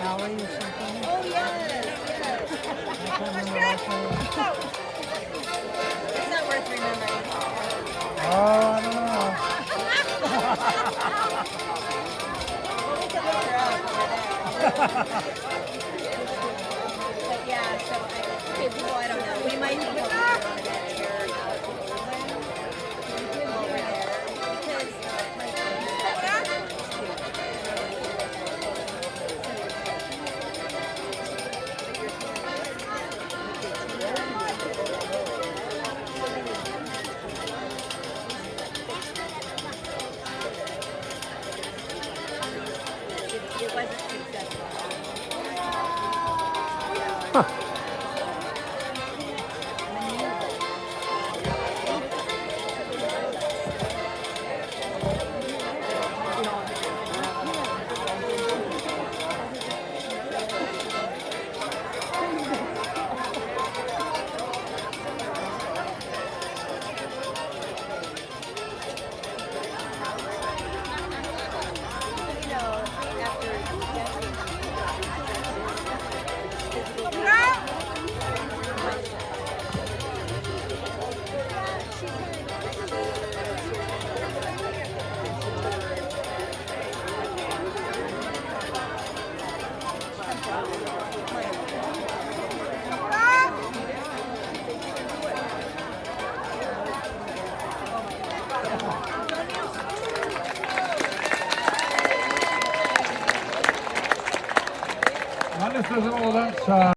Alley or something. Oh, yes, yes. I can't remember last name. It's not worth remembering. Oh, I don't know. We could look her up over there. But yeah, so I don't know. We might be able to go to that chair out over there. Because my it wasn't successful. Maalesef olan